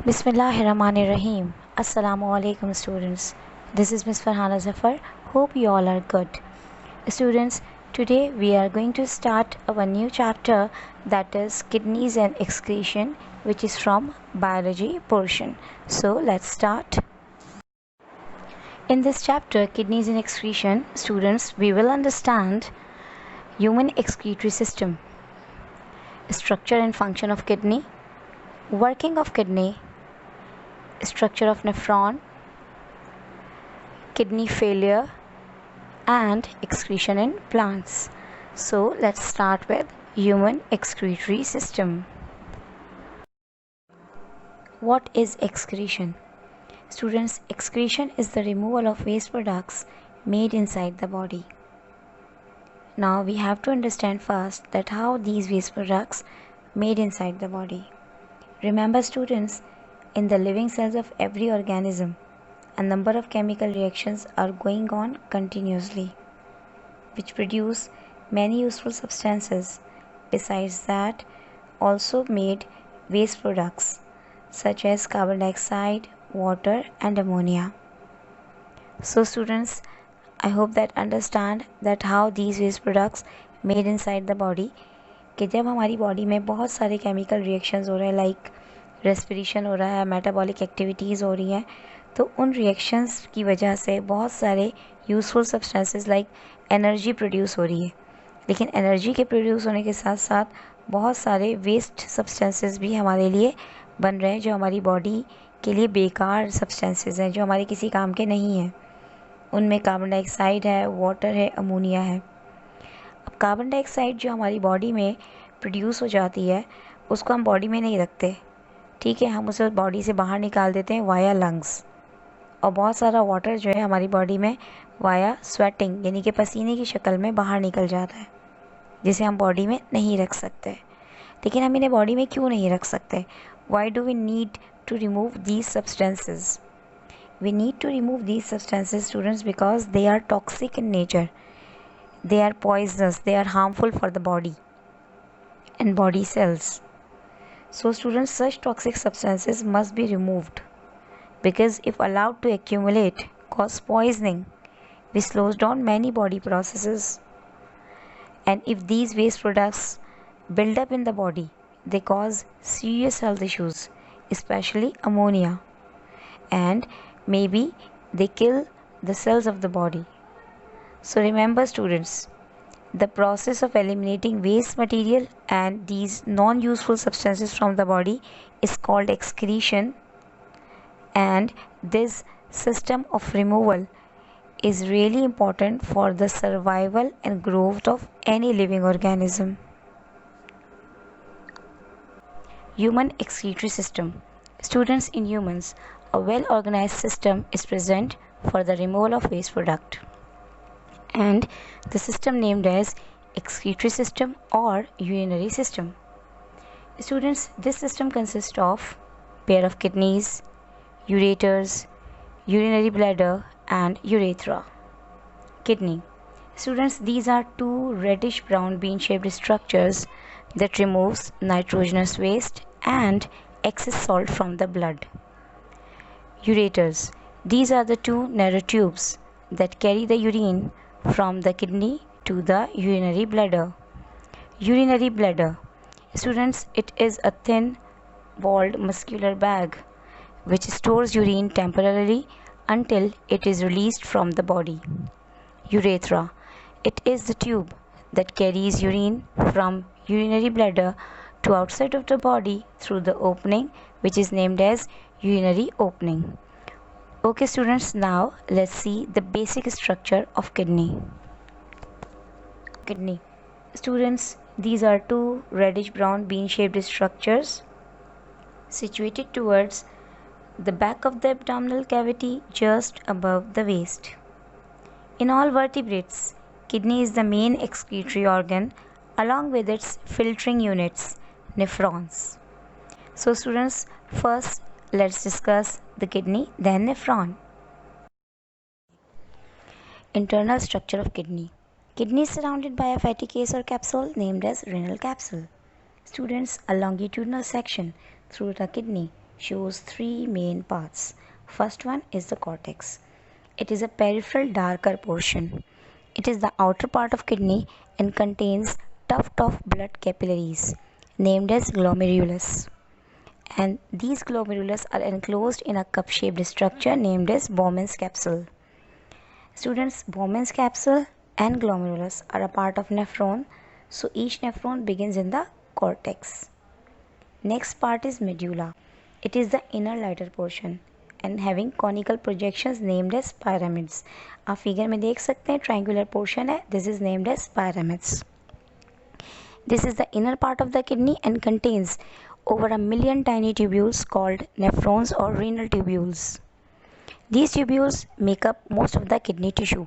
Bismillahirrahmanirrahim. Assalamu alaikum students. This is Miss Farhana Zafar. Hope you all are good. Students, today we are going to start our new chapter, that is kidneys and excretion, which is from biology portion. So let's start. In this chapter, kidneys and excretion, students, we will understand human excretory system, structure and function of kidney, working of kidney, structure of nephron, kidney failure, and excretion in plants. So let's start with human excretory system. What is excretion? Students, excretion is the removal of waste products made inside the body. Now we have to understand first that how these waste products made inside the body. Remember students, in the living cells of every organism, a number of chemical reactions are going on continuously, which produce many useful substances. Besides that, also made waste products such as carbon dioxide, water and ammonia. So students, I hope that understand that how these waste products made inside the body, कि जब हमारी body में बहुत सारे chemical reactions हो रहे हैं, like respiration हो रहा है, मेटाबॉलिक एक्टिविटीज़ हो रही हैं, तो उन रिएक्शंस की वजह से बहुत सारे useful substances like energy produce हो रही है. लेकिन एनर्जी के प्रोड्यूस होने के साथ साथ बहुत सारे वेस्ट सब्सटेंसेस भी हमारे लिए बन रहे हैं, जो हमारी बॉडी के लिए बेकार सब्सटेंसेस हैं, जो हमारे किसी काम के नहीं हैं. उनमें कार्बन डाइऑक्साइड है, वाटर है, अमोनिया है. अब कार्बन डाइऑक्साइड जो हमारी बॉडी में प्रोड्यूस हो जाती है, उसको हम बॉडी में नहीं रखते, ठीक है, हम उसे बॉडी से बाहर निकाल देते हैं वाया लंग्स. और बहुत सारा वाटर जो है हमारी बॉडी में वाया स्वेटिंग यानी कि पसीने की शक्ल में बाहर निकल जाता है, जिसे हम बॉडी में नहीं रख सकते. लेकिन हम इन्हें बॉडी में क्यों नहीं रख सकते? Why do we need to remove these substances? We need to remove these substances, students, because they are toxic in nature. They are poisonous. They are harmful for the body and body cells. So students, such toxic substances must be removed, because if allowed to accumulate, cause poisoning, which slows down many body processes. And if these waste products build up in the body, they cause serious health issues, especially ammonia, and maybe they kill the cells of the body. So remember students, the process of eliminating waste material and these non-useful substances from the body is called excretion, and this system of removal is really important for the survival and growth of any living organism. Human excretory system. Students, in humans, a well-organized system is present for the removal of waste product, and the system named as excretory system or urinary system. Students, this system consists of pair of kidneys, ureters, urinary bladder and urethra. Kidney. Students, these are two reddish brown bean-shaped structures that removes nitrogenous waste and excess salt from the blood. Ureters. These are the two narrow tubes that carry the urine from the kidney to the urinary bladder. Urinary bladder. Students, it is a thin walled muscular bag which stores urine temporarily until it is released from the body. Urethra. It is the tube that carries urine from urinary bladder to outside of the body through the opening which is named as urinary opening. Okay students, now let's see the basic structure of kidney. Kidney. Students, these are two reddish brown bean shaped structures situated towards the back of the abdominal cavity just above the waist. In all vertebrates, kidney is the main excretory organ along with its filtering units, nephrons. So students, first let's discuss the kidney, then nephron. Internal structure of kidney. Kidney is surrounded by a fatty case or capsule named as renal capsule. Students, a longitudinal section through the kidney shows three main parts. First one is the cortex. It is a peripheral darker portion. It is the outer part of kidney and contains tuft of blood capillaries named as glomerulus. And these glomerulus are enclosed in a cup-shaped structure named as Bowman's capsule. Students, Bowman's capsule and glomerulus are a part of nephron, so each nephron begins in the cortex. Next part is medulla. It is the inner lighter portion and having conical projections named as pyramids. आप figure में देख सकते हैं triangular portion है, this is named as pyramids. This is the inner part of the kidney and contains over 1 million tiny tubules called nephrons or renal tubules. These tubules make up most of the kidney tissue,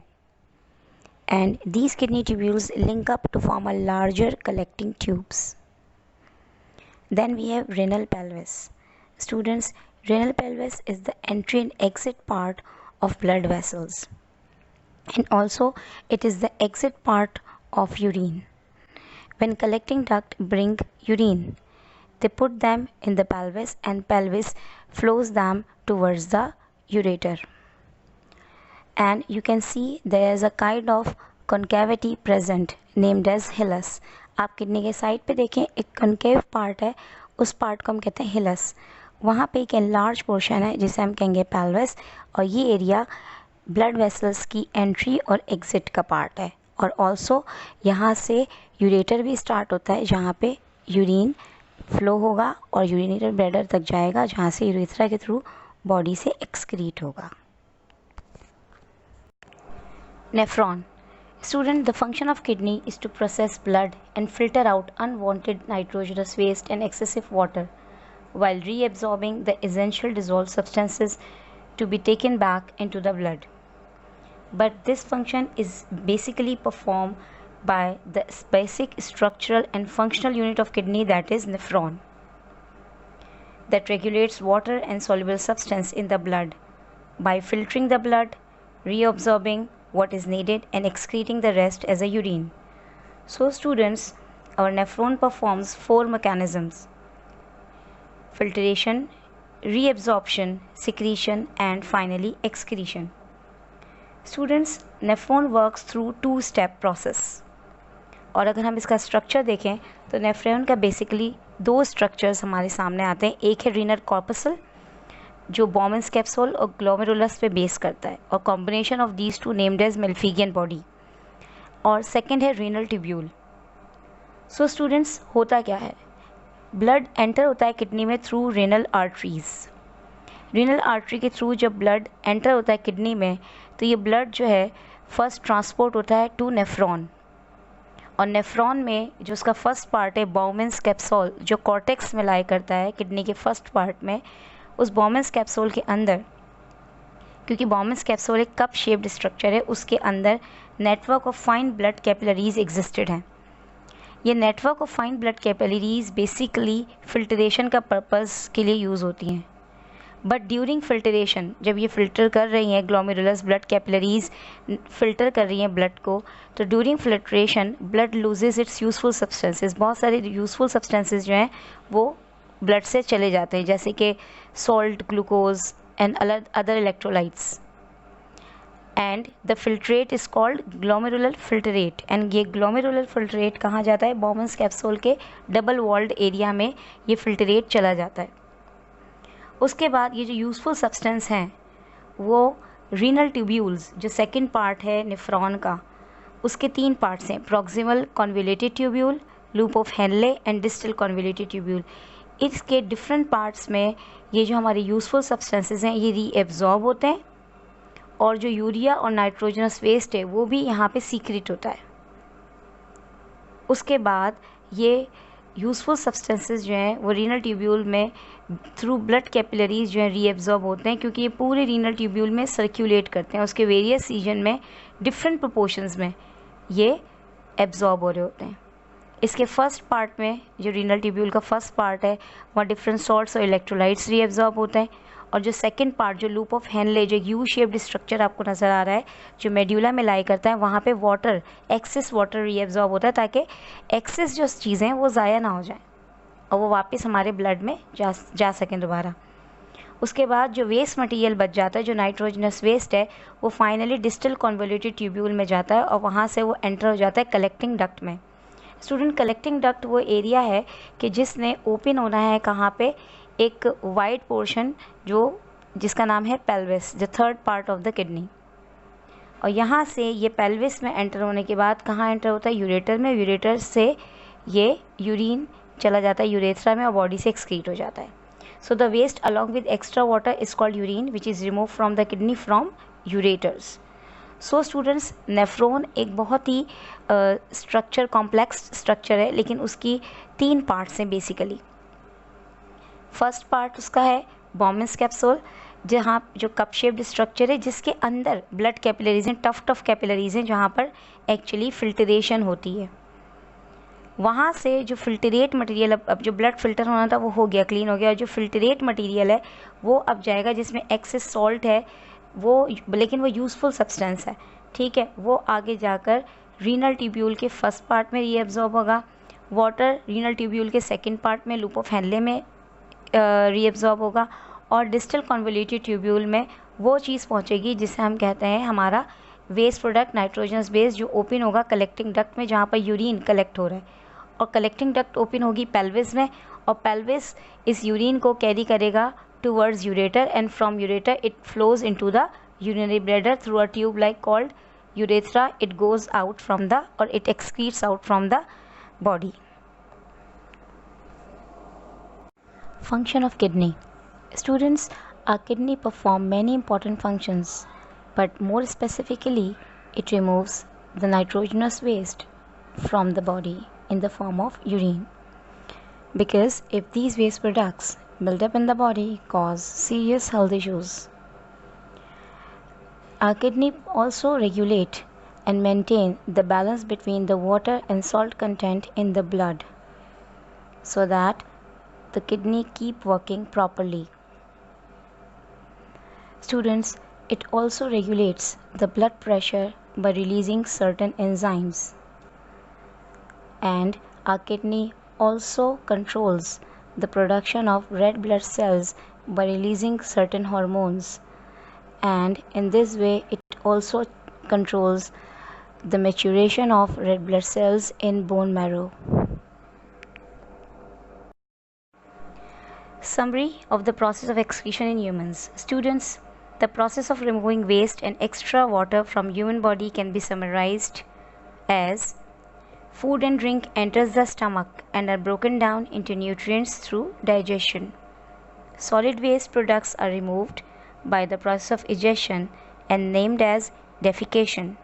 and these kidney tubules link up to form a larger collecting tubes. Then we have renal pelvis. Students, renal pelvis is the entry and exit part of blood vessels, and also it is the exit part of urine. When collecting duct bring urine, they put them in the pelvis and pelvis flows them towards the ureter. And you can see there is a kind of concavity present named as hilus. आप kidney के side पे देखें एक concave part है, उस part को हम कहते हैं हिलस. वहाँ पे एक एनलार्ज पोर्शन है जिसे हम कहेंगे पेल्विस, और ये एरिया ब्लड वेसल्स की एंट्री और एग्जिट का पार्ट है. और ऑल्सो यहाँ से यूरेटर भी स्टार्ट होता है जहाँ पे यूरिन फ्लो होगा और यूरिनेटर ब्लैडर तक जाएगा जहाँ से यूरेथ्रा के थ्रू बॉडी से एक्सक्रीट होगा. Nephron. Student, the function of kidney is to process blood and filter out unwanted nitrogenous waste and excessive water while reabsorbing the essential dissolved substances to be taken back into the blood. But this function is basically performed by the basic structural and functional unit of kidney, that is nephron, that regulates water and soluble substance in the blood by filtering the blood, reabsorbing what is needed and excreting the rest as a urine. So students, our nephron performs 4 mechanisms: filtration, reabsorption, secretion and finally excretion. Students, nephron works through 2-step process. और अगर हम इसका structure देखें तो nephron का basically 2 structures हमारे सामने आते हैं. एक है रीनल कॉर्पसल जो बॉमन्स कैप्सूल और ग्लोमेरुलस पे बेस करता है, और combination of these two named as Malpighian body. और सेकंड है रीनल ट्यूब्यूल. सो स्टूडेंट्स, होता क्या है, ब्लड एंटर होता है किडनी में through renal arteries. Renal artery के थ्रू जब ब्लड एंटर होता है किडनी में तो ये ब्लड जो है फर्स्ट ट्रांसपोर्ट होता है टू नेफ्रॉन, और नेफ्रॉन में जो उसका फर्स्ट पार्ट है बॉमन्स कैप्सूल जो कॉर्टेक्स में लाई करता है किडनी के फर्स्ट पार्ट में, उस बॉमन्स कैप्सूल के अंदर, क्योंकि बॉमन्स कैप्सूल एक कप शेप्ड स्ट्रक्चर है, उसके अंदर network of fine blood capillaries existed हैं. ये network of fine blood capillaries basically filtration का पर्पस के लिए यूज़ होती हैं. बट ड्यूरिंग फिल्ट्रेशन, जब ये फ़िल्टर कर रही हैं ग्लोमेरुलस ब्लड कैपिलरीज फ़िल्टर कर रही हैं ब्लड को, तो during filtration blood loses it's useful substances. बहुत सारे यूज़फुल सब्सटेंसेस जो हैं वो ब्लड से चले जाते हैं, जैसे कि salt, glucose and other electrolytes. And the filtrate is called glomerular filtrate. And ये ग्लोमेरुलर फिल्ट्रेट कहाँ जाता है, बॉमन्स कैप्सूल के डबल वॉल्ड एरिया में ये फिल्ट्रेट चला जाता है. उसके बाद ये जो यूज़फुल सब्सटेंस हैं वो रीनल ट्यूब्यूल्स, जो सेकंड पार्ट है नेफ्रॉन का, उसके 3 पार्ट्स हैं: proximal convoluted tubule, loop of Henle and distal convoluted tubule. इसके डिफरेंट पार्ट्स में ये जो हमारे यूज़फुल सब्सटेंसेस हैं ये रीएब्जॉर्ब होते हैं, और जो यूरिया और नाइट्रोजनस वेस्ट है वो भी यहाँ पे सीक्रेट होता है. उसके बाद ये यूज़फुल सब्सटेंसेस जो हैं वो रीनल ट्यूब्यूल में थ्रू ब्लड कैपिलरीज जो हैं रीएब्जॉर्ब होते हैं, क्योंकि ये पूरे रीनल ट्यूब्यूल में सर्कुलेट करते हैं. उसके वेरियस रीजन में डिफरेंट प्रोपोर्शंस में ये एब्जॉर्ब हो रहे होते हैं. इसके फर्स्ट पार्ट में जो रीनल ट्यूब्यूल का फर्स्ट पार्ट है वहाँ डिफरेंट सॉल्ट्स और इलेक्ट्रोलाइट्स रीएब्जॉर्ब होते हैं, और जो सेकंड पार्ट जो लूप ऑफ हेनले, जो यू शेप्ड स्ट्रक्चर आपको नज़र आ रहा है जो मेड्यूला में लाई करता है, वहाँ पे वाटर, एक्सेस वाटर रीएब्जॉर्ब होता है ताकि एक्सेस जो चीज़ें हैं वो ज़ाया ना हो जाएं और वो वापस हमारे ब्लड में जा सकें दोबारा. उसके बाद जो वेस्ट मटेरियल बच जाता है, जो नाइट्रोजनस वेस्ट है, वो फाइनली डिस्टल कन्वोल्यूटेड ट्यूब्यूल में जाता है और वहाँ से वो एंटर हो जाता है कलेक्टिंग डक्ट में। स्टूडेंट, कलेक्टिंग डक्ट वो एरिया है कि जिसने ओपन होना है कहाँ पे, एक वाइड पोर्शन जो जिसका नाम है pelvis, the third part of the kidney. और यहाँ से ये पेल्विस में एंटर होने के बाद कहाँ एंटर होता है, यूरेटर में। यूरेटर से ये यूरिन चला जाता है यूरेथ्रा में और बॉडी से एक्सक्रीट हो जाता है। So the waste along with extra water is called urine which is remove from the kidney from ureters. So students, nephron एक बहुत ही स्ट्रक्चर, कॉम्प्लेक्स स्ट्रक्चर है, लेकिन उसकी 3 पार्ट्स हैं बेसिकली। फर्स्ट पार्ट उसका है बॉम्बिस कैप्सूल, जहाँ जो कप शेप्ड स्ट्रक्चर है, जिसके अंदर ब्लड कैपिलरीज हैं, टफ कैपिलरीज हैं, जहाँ पर एक्चुअली फिल्ट्रेशन होती है। वहाँ से जो फिल्ट्रेट मटेरियल, अब जो ब्लड फिल्टर होना था वो हो गया, क्लीन हो गया, और जो फिल्ट्रेट मटेरियल है वो अब जाएगा, जिसमें एक्सेस सॉल्ट है वो, लेकिन वो यूज़फुल सब्सटेंस है, ठीक है, वो आगे जाकर रीनल ट्यूब्यूल के फर्स्ट पार्ट में रीएब्जॉर्ब होगा। वाटर रीनल ट्यूब्यूल के सेकेंड पार्ट में लूप ऑफ हेनले में रीएब्जॉर्ब होगा, और डिस्टल कन्वोल्यूटेड ट्यूब्यूल में वो चीज़ पहुंचेगी जिसे हम कहते हैं हमारा वेस्ट प्रोडक्ट नाइट्रोजनस बेस, जो ओपन होगा कलेक्टिंग डक्ट में, जहाँ पर यूरिन कलेक्ट हो रहा है। और कलेक्टिंग डक्ट ओपन होगी पेल्विस में, और पेल्विस इस यूरिन को कैरी करेगा towards ureter, and from ureter it flows into the urinary bladder through a tube like called urethra. It goes out from the, or it excretes out from the body. Function of kidney. Students, our kidney perform many important functions, but more specifically it removes the nitrogenous waste from the body in the form of urine, because if these waste products build up in the body, cause serious health issues. Our kidney also regulate and maintain the balance between the water and salt content in the blood, so that the kidney keep working properly. Students, it also regulates the blood pressure by releasing certain enzymes, and our kidney also controls the production of red blood cells by releasing certain hormones, and in this way it also controls the maturation of red blood cells in bone marrow. Summary of the process of excretion in humans. Students, the process of removing waste and extra water from human body can be summarized as: food and drink enters the stomach and are broken down into nutrients through digestion. Solid waste products are removed by the process of egestion and named as defecation.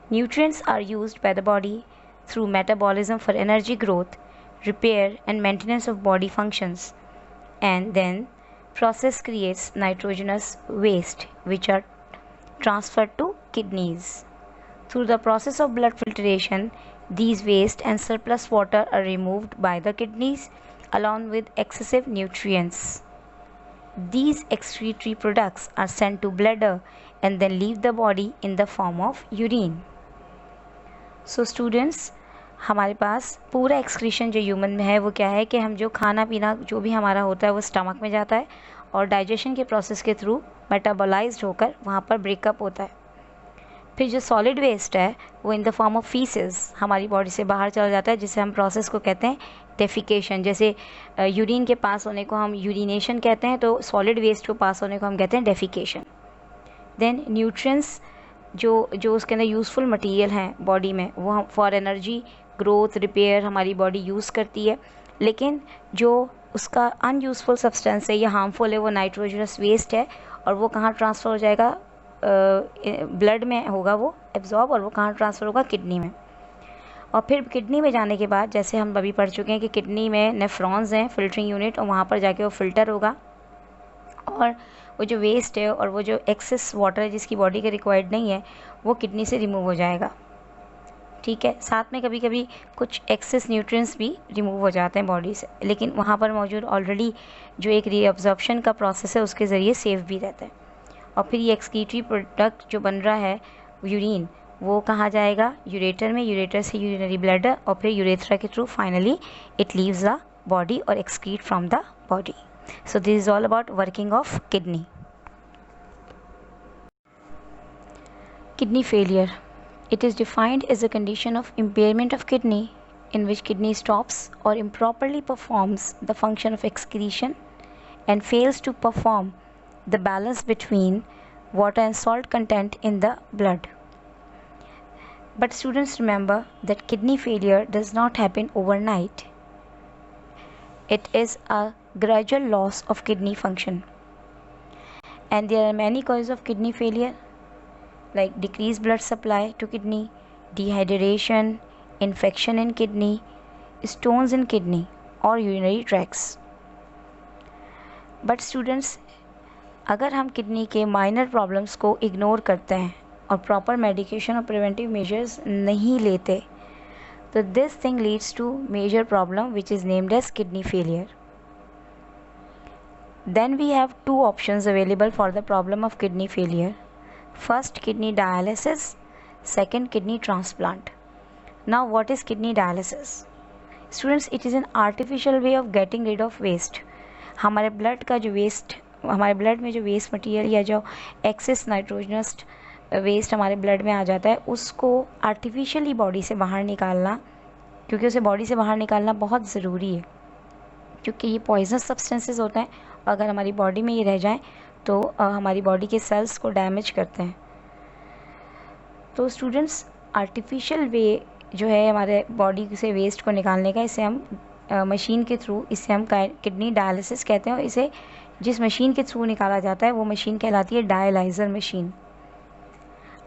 Nutrients are used by the body through metabolism for energy growth, repair and maintenance of body functions, and then process creates nitrogenous waste which are transferred to kidneys. Through the process of blood filtration, these waste and surplus water are removed by the kidneys along with excessive nutrients. These excretory products are sent to bladder and then leave the body in the form of urine. So students, हमारे पास पूरा excretion जो human में है वो क्या है कि हम जो खाना पीना जो भी हमारा होता है वो स्टमक में जाता है और डाइजेशन के प्रोसेस के थ्रू मेटाबोलाइज्ड होकर वहाँ पर ब्रेकअप होता है। फिर जो सॉलिड वेस्ट है वो in the form of faeces हमारी बॉडी से बाहर चला जाता है, जिसे हम प्रोसेस को कहते हैं डेफिकेशन। जैसे यूरिन के पास होने को हम यूरिनेशन कहते हैं, तो सॉलिड वेस्ट को पास होने को हम कहते हैं डेफिकेशन। देन न्यूट्रिएंट्स जो उसके अंदर यूज़फुल मटेरियल हैं बॉडी में, वो फॉर एनर्जी ग्रोथ रिपेयर हमारी बॉडी यूज़ करती है, लेकिन जो उसका अनयूज़फुल सब्सटेंस है या हार्मफुल है वो नाइट्रोजनस वेस्ट है, और वो कहाँ ट्रांसफ़र हो जाएगा, ब्लड में होगा वो एब्जॉर्ब, और वो कहाँ ट्रांसफ़र होगा, किडनी में। और फिर किडनी में जाने के बाद जैसे हम अभी पढ़ चुके हैं कि किडनी में नेफ्रॉन्स हैं, फिल्टरिंग यूनिट, और वहाँ पर जाके वो फ़िल्टर होगा, और वो जो वेस्ट है और वो जो एक्सेस वाटर है जिसकी बॉडी के रिक्वायर्ड नहीं है वो किडनी से रिमूव हो जाएगा। ठीक है, साथ में कभी कभी कुछ एक्सेस न्यूट्रिएंट्स भी रिमूव हो जाते हैं बॉडी से, लेकिन वहाँ पर मौजूद ऑलरेडी जो एक रीअब्जॉर्प्शन का प्रोसेस है उसके ज़रिए सेफ भी रहता है। और फिर ये एक्सक्रीटरी प्रोडक्ट जो बन रहा है यूरिन, वो कहाँ जाएगा, यूरेटर में, यूरेटर से यूरिनरी ब्लैडर, और फिर यूरेथ्रा के through finally it leaves the body और excrete from the body. So this is all about working of kidney. Kidney failure. It is defined as a condition of impairment of kidney in which kidney stops or improperly performs the function of excretion and fails to perform the balance between water and salt content in the blood. But students, remember that kidney failure does not happen overnight. It is a gradual loss of kidney function. And there are many causes of kidney failure, like decreased blood supply to kidney, dehydration, infection in kidney, stones in kidney or urinary tracts. But students, अगर हम kidney के minor problems को ignore करते हैं और proper medication और preventive measures नहीं लेते, तो this thing leads to major problem which is named as kidney failure. Then we have two options available for the problem of kidney failure. First, kidney dialysis. Second, kidney transplant. Now, what is kidney dialysis? Students, it is an artificial way of getting rid of waste. हमारे blood का जो waste, हमारे blood में जो waste material या जो access nitrogenous waste हमारे blood में आ जाता है, उसको आर्टिफिशियली बॉडी से बाहर निकालना, क्योंकि उसे बॉडी से बाहर निकालना बहुत ज़रूरी है, क्योंकि ये पॉइजनस सब्सटेंसेस होते हैं. अगर हमारी बॉडी में ये रह जाएं तो हमारी बॉडी के सेल्स को डैमेज करते हैं. तो स्टूडेंट्स, आर्टिफिशियल वे जो है हमारे बॉडी से वेस्ट को निकालने का, इसे हम मशीन के थ्रू, इसे हम किडनी डायलिसिस कहते हैं. और इसे जिस मशीन के थ्रू निकाला जाता है वो मशीन कहलाती है डायलाइज़र मशीन.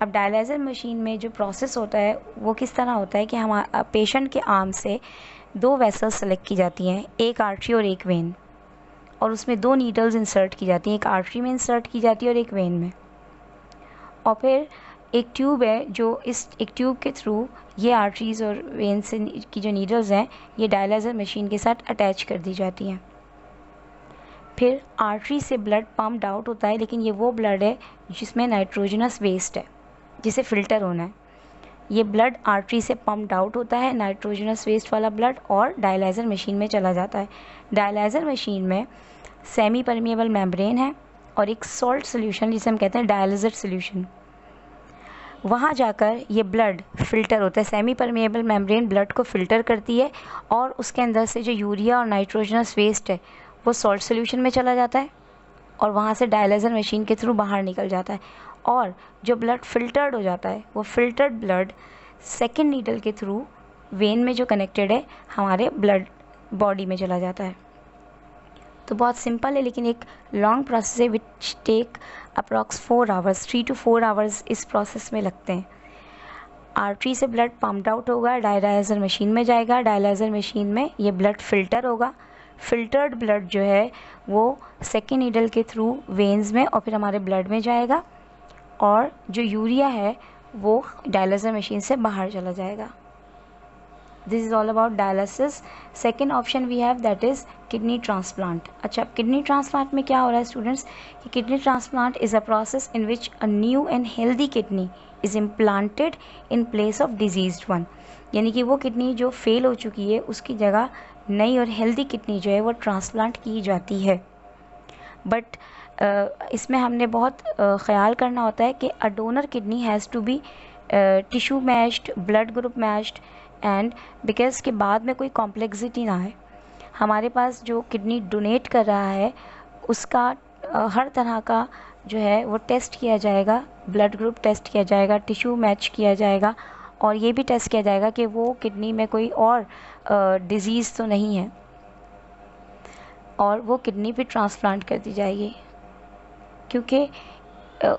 अब डायलाइज़र मशीन में जो प्रोसेस होता है वो किस तरह होता है कि हम पेशेंट के आर्म से दो वेसल्स सेलेक्ट की जाती हैं, एक आर्टरी और एक वेन, और उसमें दो नीडल्स इंसर्ट की जाती हैं, एक आर्टरी में इंसर्ट की जाती है और एक वेन में. और फिर एक ट्यूब है जो एक ट्यूब के थ्रू ये आर्टरीज़ और वेन से की जो नीडल्स हैं ये डायलाइज़र मशीन के साथ अटैच कर दी जाती हैं. फिर आर्टरी से ब्लड पम्प्ड आउट होता है, लेकिन ये वो ब्लड है जिसमें नाइट्रोजनस वेस्ट है, जिसे फ़िल्टर होना है. ये ब्लड आर्टरी से पम्प्ड आउट होता है, नाइट्रोजनस वेस्ट वाला ब्लड, और डायलाइज़र मशीन में चला जाता है. डायलाइज़र मशीन में सेमी परमिएबल मेम्ब्रेन है और एक सॉल्ट सोल्यूशन जिसे हम कहते हैं डायलिसिस सोल्यूशन. वहाँ जाकर ये ब्लड फ़िल्टर होता है. सेमी परमिएबल मेम्ब्रेन ब्लड को फ़िल्टर करती है और उसके अंदर से जो यूरिया और नाइट्रोजनस वेस्ट है वो सॉल्ट सोल्यूशन में चला जाता है और वहाँ से डायलाइज़र मशीन के थ्रू बाहर निकल जाता है. और जो ब्लड फ़िल्टर्ड हो जाता है वो फ़िल्टर्ड ब्लड सेकेंड नीडल के थ्रू वेन में जो कनेक्टेड है हमारे ब्लड बॉडी में चला जाता है. तो बहुत सिंपल है, लेकिन एक लॉन्ग प्रोसेस है which take approx 4 hours, 3 to 4 hours इस प्रोसेस में लगते हैं. आर्टरी से ब्लड पम्प्ड आउट होगा, डायलाइज़र मशीन में जाएगा, डायलाइज़र मशीन में ये ब्लड फ़िल्टर होगा. फ़िल्टर्ड ब्लड जो है वो सेकेंड नीडल के थ्रू वेन्स में और फिर हमारे ब्लड में जाएगा, और जो यूरिया है वो डायलाइज़र मशीन से बाहर चला जाएगा. This is all about dialysis. Second option we have that is kidney transplant. अच्छा, किडनी ट्रांसप्लांट में क्या हो रहा है स्टूडेंट्स कि kidney transplant is a process in which a new and healthy kidney is implanted in place of diseased one. यानी कि वो किडनी जो फेल हो चुकी है उसकी जगह नई और हेल्दी किडनी जो है वो ट्रांसप्लांट की जाती है. बट इसमें हमने बहुत ख्याल करना होता है कि a donor kidney has to be tissue matched, blood group matched, and because के बाद में कोई कॉम्प्लेक्सिटी ना है. हमारे पास जो किडनी डोनेट कर रहा है उसका हर तरह का जो है वो टेस्ट किया जाएगा, ब्लड ग्रुप टेस्ट किया जाएगा, टिश्यू मैच किया जाएगा, और ये भी टेस्ट किया जाएगा कि वो किडनी में कोई और डिज़ीज़ तो नहीं है, और वो किडनी भी ट्रांसप्लांट कर दी जाएगी. क्योंकि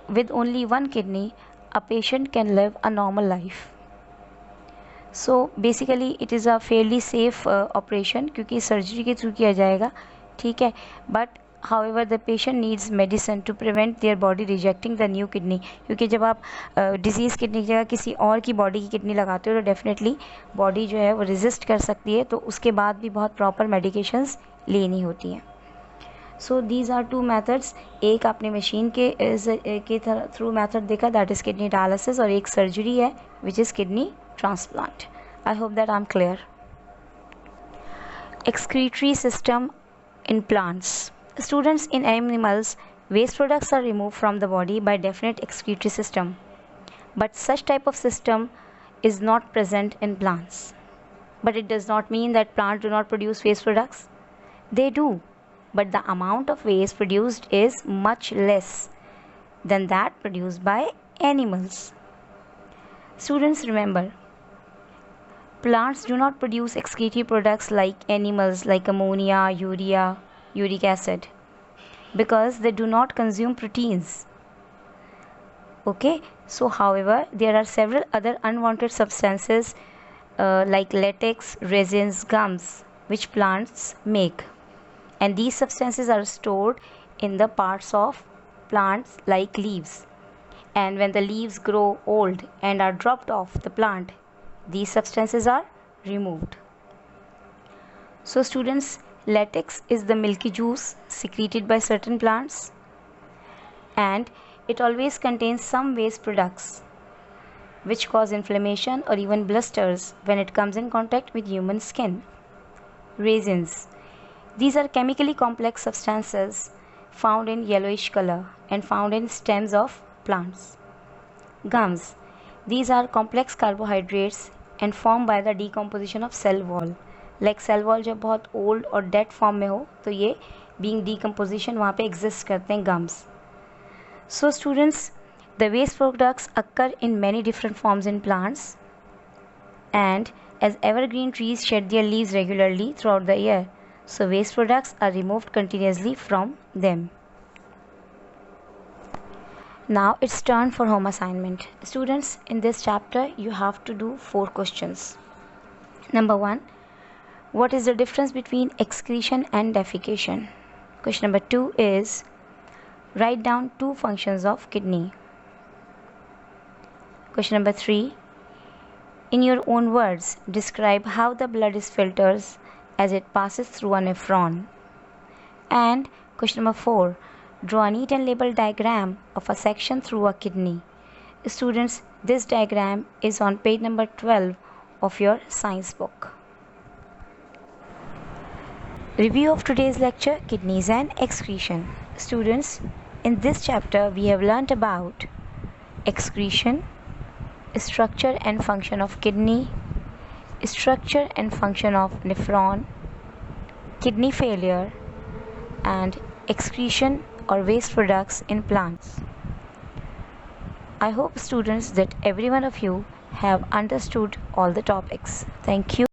with only one kidney a patient can live a normal life. So basically it is a fairly safe operation क्योंकि सर्जरी के थ्रू किया जाएगा, ठीक है. But however the patient needs medicine to prevent their body rejecting the new kidney. क्योंकि जब आप disease kidney की जगह किसी और की बॉडी की किडनी लगाते हो तो डेफिनेटली बॉडी जो है वो रेजिस्ट कर सकती है, तो उसके बाद भी बहुत प्रॉपर मेडिकेशंस लेनी होती हैं. So these are two methods. एक आपने मशीन के थ्रू मेथड देखा दैट इज़ किडनी डायलिसिस, और एक सर्जरी है which is kidney transplant. I hope that I am clear. Excretory system in plants. Students, in animals, waste products are removed from the body by definite excretory system. But such type of system is not present in plants. But it does not mean that plants do not produce waste products. They do, but the amount of waste produced is much less than that produced by animals. Students, remember, plants do not produce excretory products like animals, like ammonia, urea, uric acid, because they do not consume proteins. Okay, so however, there are several other unwanted substances like latex, resins, gums, which plants make, and these substances are stored in the parts of plants like leaves. And when the leaves grow old and are dropped off the plant, these substances are removed. So students, latex is the milky juice secreted by certain plants, and it always contains some waste products which cause inflammation or even blisters when it comes in contact with human skin. Resins. These are chemically complex substances found in yellowish color and found in stems of plants. Gums. These are complex carbohydrates and formed by the decomposition of cell wall. Like cell wall जब बहुत old और dead form में हो तो ये being decomposition वहाँ पे exist करते हैं gums. So students, the waste products occur in many different forms in plants, and as evergreen trees shed their leaves regularly throughout the year, so waste products are removed continuously from them. Now it's turn for home assignment. Students, in this chapter you have to do 4 questions. Number 1, what is the difference between excretion and defecation? Question number 2 is, write down 2 functions of kidney. Question number 3, in your own words, describe how the blood is filtered as it passes through a nephron. And question number 4, draw a neat and labeled diagram of a section through a kidney. Students, this diagram is on page number 12 of your science book. Review of today's lecture, kidneys and excretion. Students, in this chapter we have learnt about excretion, structure and function of kidney, structure and function of nephron, kidney failure, and excretion or waste products in plants. I hope students that every one of you have understood all the topics. Thank you.